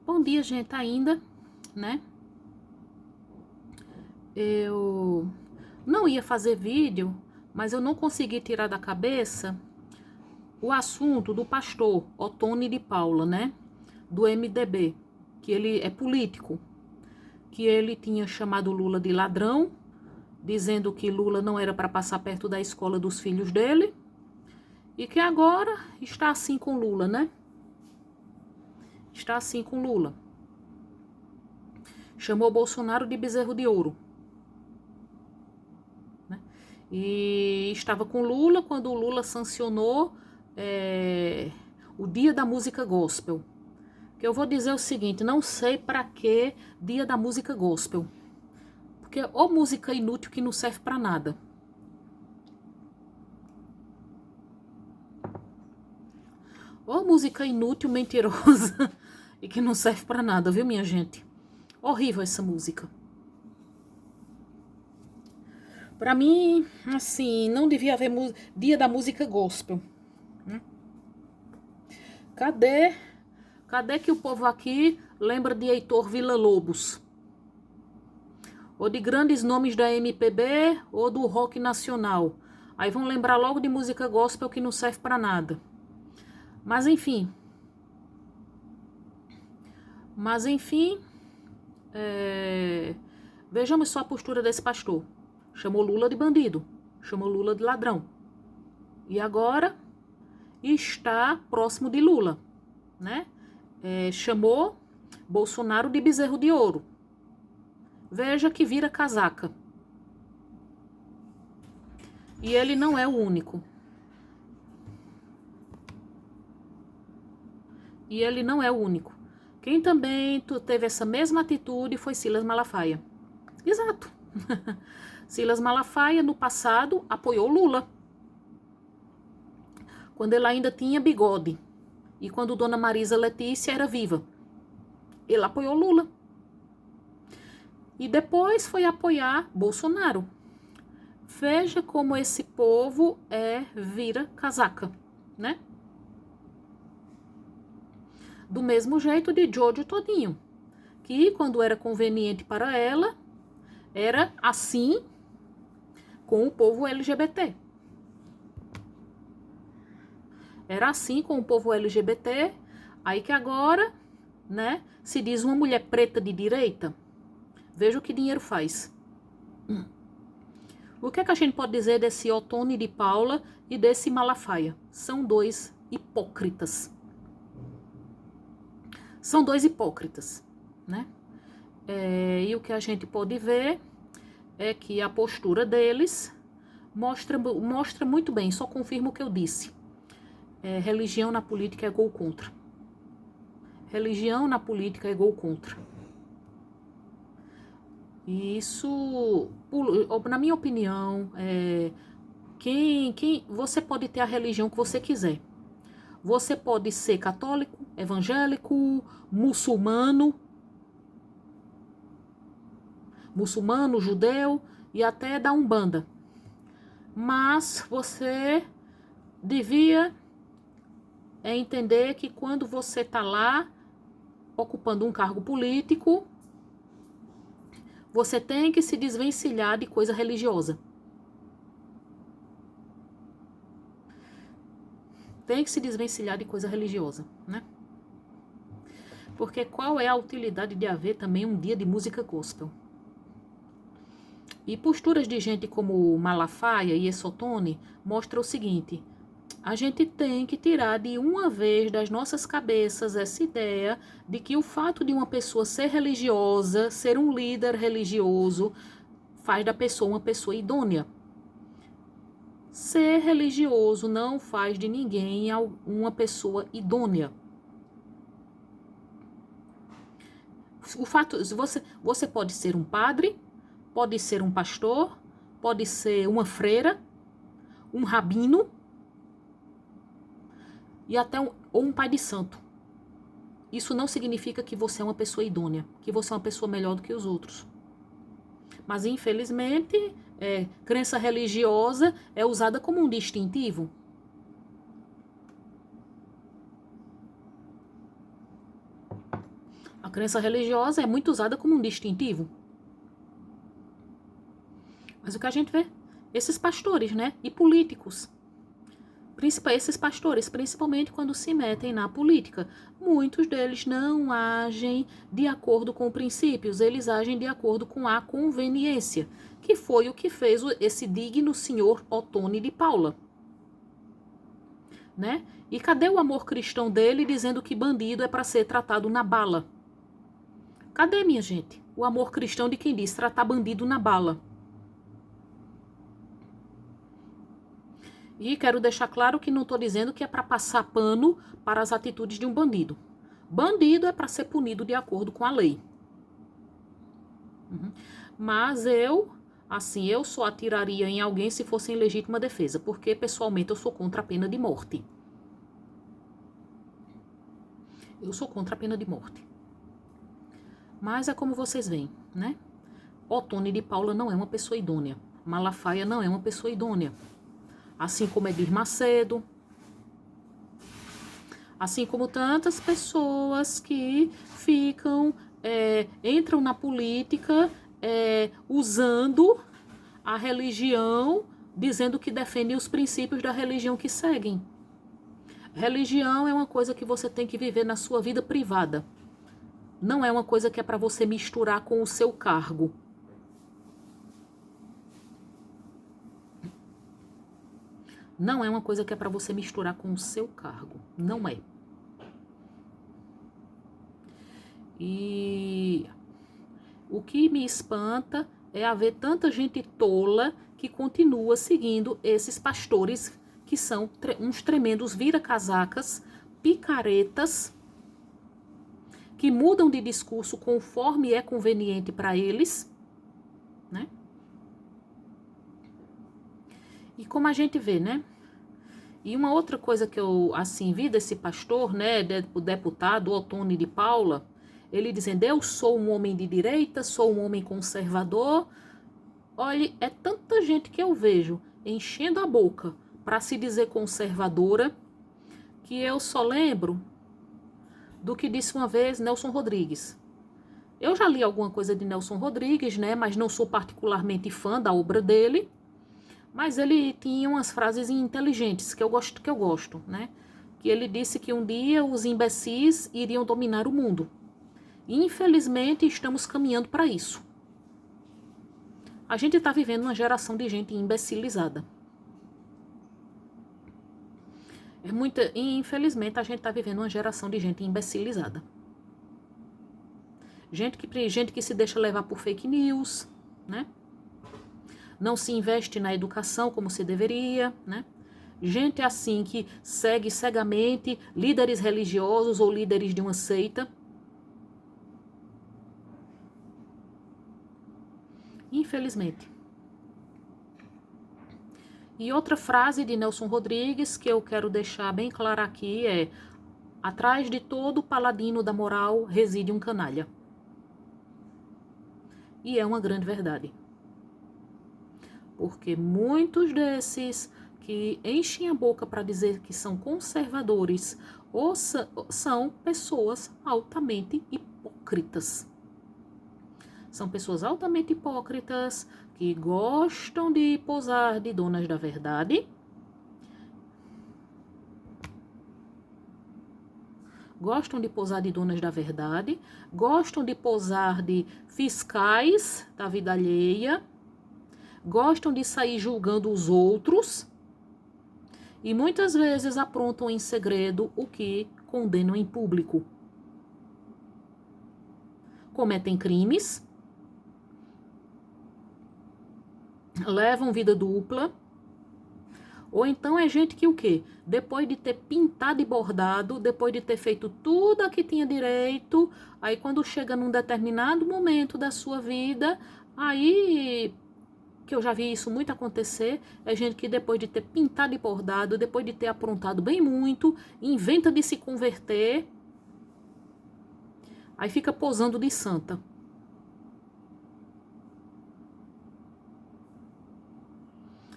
Bom dia, gente, ainda, né? Eu não ia fazer vídeo, mas eu não consegui tirar da cabeça o assunto do pastor Ottoni de Paula, né? Do MDB, que ele é político, que ele tinha chamado Lula de ladrão, dizendo que Lula não era para passar perto da escola dos filhos dele, e que agora está assim com Lula, né? Está assim com Lula. Chamou Bolsonaro de bezerro de ouro. Né? E estava com Lula quando o Lula sancionou o Dia da Música Gospel. Que eu vou dizer o seguinte, não sei para que Dia da Música Gospel. Porque é ou música inútil que não serve para nada. Ou música inútil, mentirosa e que não serve para nada, viu, minha gente? Horrível essa música. Para mim, assim, não devia haver Dia da Música Gospel. Cadê que o povo aqui lembra de Heitor Villa-Lobos? Ou de grandes nomes da MPB ou do rock nacional. Aí vão lembrar logo de música gospel que não serve para nada. Mas enfim, vejamos só a postura desse pastor. Chamou Lula de bandido, chamou Lula de ladrão. E agora está próximo de Lula, né? Chamou Bolsonaro de bezerro de ouro. Veja que vira casaca. E ele não é o único. Quem também teve essa mesma atitude foi Silas Malafaia. Exato. Silas Malafaia, no passado, apoiou Lula. Quando ele ainda tinha bigode. E quando Dona Marisa Letícia era viva. Ele apoiou Lula. E depois foi apoiar Bolsonaro. Veja como esse povo vira casaca, né? Do mesmo jeito de Jojo Todinho, que quando era conveniente para ela, era assim com o povo LGBT. Era assim com o povo LGBT, aí que agora, né, se diz uma mulher preta de direita. Veja o que dinheiro faz. O que é que a gente pode dizer desse Ottoni de Paula e desse Malafaia? São dois hipócritas. São dois hipócritas, né? E o que a gente pode ver é que a postura deles mostra muito bem, só confirma o que eu disse. Religião na política é gol contra. Religião na política é gol contra. E isso, na minha opinião, você pode ter a religião que você quiser. Você pode ser católico, evangélico, muçulmano, judeu e até da Umbanda. Mas você devia entender que quando você está lá ocupando um cargo político, você tem que se desvencilhar de coisa religiosa. Tem que se desvencilhar de coisa religiosa, né? Porque qual é a utilidade de haver também um dia de música gospel? E posturas de gente como Malafaia e esse Ottoni mostram o seguinte: a gente tem que tirar de uma vez das nossas cabeças essa ideia de que o fato de uma pessoa ser religiosa, ser um líder religioso, faz da pessoa uma pessoa idônea. Ser religioso não faz de ninguém uma pessoa idônea. O fato, você pode ser um padre, pode ser um pastor, pode ser uma freira, um rabino e até um pai de santo. Isso não significa que você é uma pessoa idônea, que você é uma pessoa melhor do que os outros. Mas, infelizmente, crença religiosa é usada como um distintivo. A crença religiosa é muito usada como um distintivo. Mas o que a gente vê? Esses pastores, né? E políticos. Esses pastores, principalmente quando se metem na política, muitos deles não agem de acordo com princípios, eles agem de acordo com a conveniência, que foi o que fez esse digno senhor Ottone de Paula. Né? E cadê o amor cristão dele dizendo que bandido é para ser tratado na bala? Cadê, minha gente, o amor cristão de quem diz tratar bandido na bala? E quero deixar claro que não estou dizendo que é para passar pano para as atitudes de um bandido. Bandido é para ser punido de acordo com a lei. Mas eu só atiraria em alguém se fosse em legítima defesa, porque pessoalmente eu sou contra a pena de morte. Eu sou contra a pena de morte. Mas é como vocês veem, né? Ottone de Paula não é uma pessoa idônea. Malafaia não é uma pessoa idônea. Assim como Edir Macedo, assim como tantas pessoas que entram na política usando a religião, dizendo que defendem os princípios da religião que seguem. Religião é uma coisa que você tem que viver na sua vida privada. Não é uma coisa que é para você misturar com o seu cargo. Não é uma coisa que é para você misturar com o seu cargo. Não é. E o que me espanta é haver tanta gente tola que continua seguindo esses pastores que são uns tremendos vira-casacas, picaretas, que mudam de discurso conforme é conveniente para eles, né? E como a gente vê, né? E uma outra coisa que eu, assim, vi desse pastor, né, o deputado Ottone de Paula, ele dizendo, eu sou um homem de direita, sou um homem conservador. Olha, é tanta gente que eu vejo enchendo a boca para se dizer conservadora, que eu só lembro do que disse uma vez Nelson Rodrigues. Eu já li alguma coisa de Nelson Rodrigues, né, mas não sou particularmente fã da obra dele. Mas ele tinha umas frases inteligentes que eu gosto, né? Que ele disse que um dia os imbecis iriam dominar o mundo. E, infelizmente, estamos caminhando para isso. A gente está vivendo uma geração de gente imbecilizada. Infelizmente, a gente está vivendo uma geração de gente imbecilizada. Gente que se deixa levar por fake news, né? Não se investe na educação como se deveria, né? Gente assim que segue cegamente líderes religiosos ou líderes de uma seita. Infelizmente. E outra frase de Nelson Rodrigues que eu quero deixar bem clara aqui é: atrás de todo paladino da moral reside um canalha. E é uma grande verdade. Porque muitos desses que enchem a boca para dizer que são conservadores ou são pessoas altamente hipócritas. São pessoas altamente hipócritas que gostam de posar de donas da verdade, gostam de posar de donas da verdade, gostam de posar de fiscais da vida alheia, gostam de sair julgando os outros e muitas vezes aprontam em segredo o que condenam em público. Cometem crimes, levam vida dupla, ou então é gente que o quê? Depois de ter pintado e bordado, depois de ter feito tudo a que tinha direito, aí quando chega num determinado momento da sua vida, aí que eu já vi isso muito acontecer, é gente que depois de ter pintado e bordado, depois de ter aprontado bem muito, inventa de se converter, aí fica posando de santa.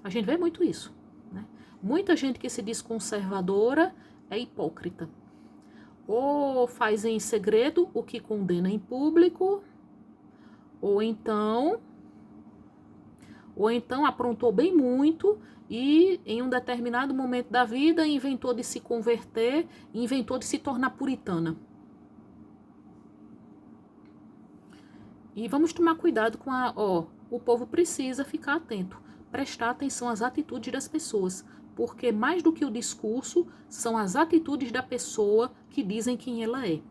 A gente vê muito isso, né? Muita gente que se diz conservadora é hipócrita. ou faz em segredo o que condena em público, ou então aprontou bem muito e em um determinado momento da vida inventou de se converter, inventou de se tornar puritana. E vamos tomar cuidado com o povo precisa ficar atento, prestar atenção às atitudes das pessoas, porque mais do que o discurso, são as atitudes da pessoa que dizem quem ela é.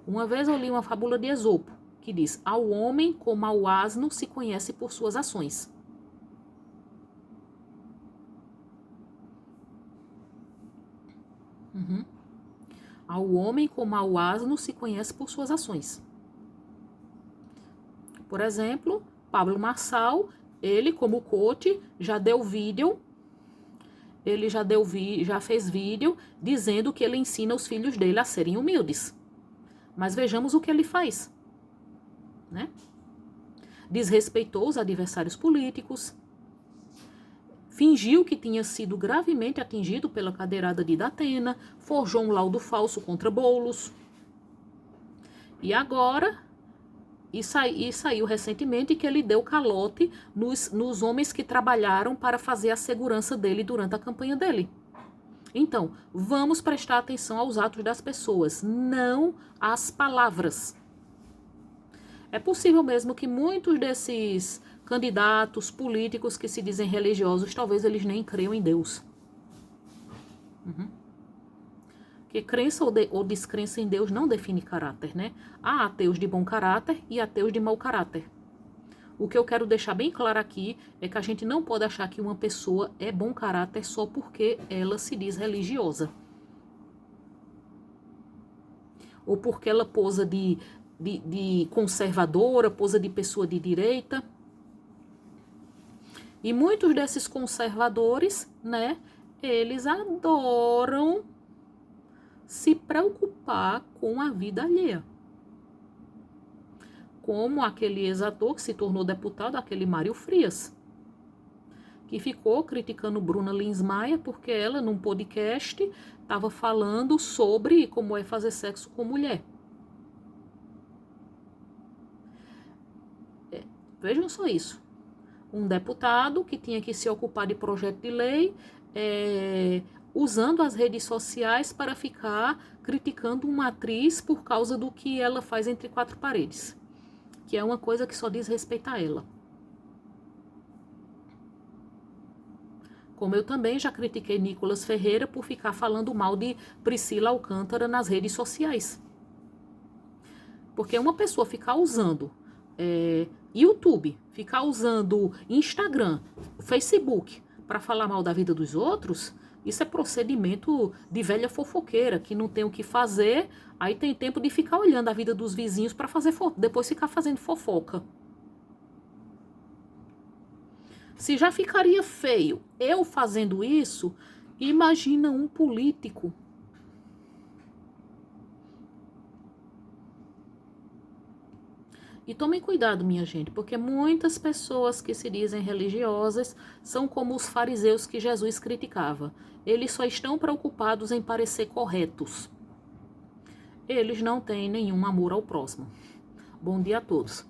Uma vez eu li uma fábula de Esopo, que diz: ao homem como ao asno se conhece por suas ações. Ao homem como ao asno se conhece por suas ações. Por exemplo, Pablo Marçal, ele como coach já deu vídeo, já fez vídeo dizendo que ele ensina os filhos dele a serem humildes. Mas vejamos o que ele faz, né? Desrespeitou os adversários políticos, fingiu que tinha sido gravemente atingido pela cadeirada de Datena, forjou um laudo falso contra Boulos. E agora, saiu recentemente que ele deu calote nos homens que trabalharam para fazer a segurança dele durante a campanha dele. Então, vamos prestar atenção aos atos das pessoas, não às palavras. É possível mesmo que muitos desses candidatos políticos que se dizem religiosos, talvez eles nem creiam em Deus. Porque crença ou descrença em Deus não define caráter, né? Há ateus de bom caráter e ateus de mau caráter. O que eu quero deixar bem claro aqui é que a gente não pode achar que uma pessoa é bom caráter só porque ela se diz religiosa. Ou porque ela posa de conservadora, posa de pessoa de direita. E muitos desses conservadores, né, eles adoram se preocupar com a vida alheia. Como aquele ex-ator que se tornou deputado, aquele Mário Frias, que ficou criticando Bruna Lins Maia porque ela, num podcast, estava falando sobre como é fazer sexo com mulher. Vejam só isso. Um deputado que tinha que se ocupar de projeto de lei, usando as redes sociais para ficar criticando uma atriz por causa do que ela faz entre quatro paredes, que é uma coisa que só diz respeito a ela. Como eu também já critiquei Nicolas Ferreira por ficar falando mal de Priscila Alcântara nas redes sociais. Porque uma pessoa ficar usando YouTube, ficar usando Instagram, Facebook para falar mal da vida dos outros, isso é procedimento de velha fofoqueira, que não tem o que fazer, aí tem tempo de ficar olhando a vida dos vizinhos para fazer depois ficar fazendo fofoca. Se já ficaria feio eu fazendo isso, imagina um político. E tomem cuidado, minha gente, porque muitas pessoas que se dizem religiosas são como os fariseus que Jesus criticava. Eles só estão preocupados em parecer corretos. Eles não têm nenhum amor ao próximo. Bom dia a todos.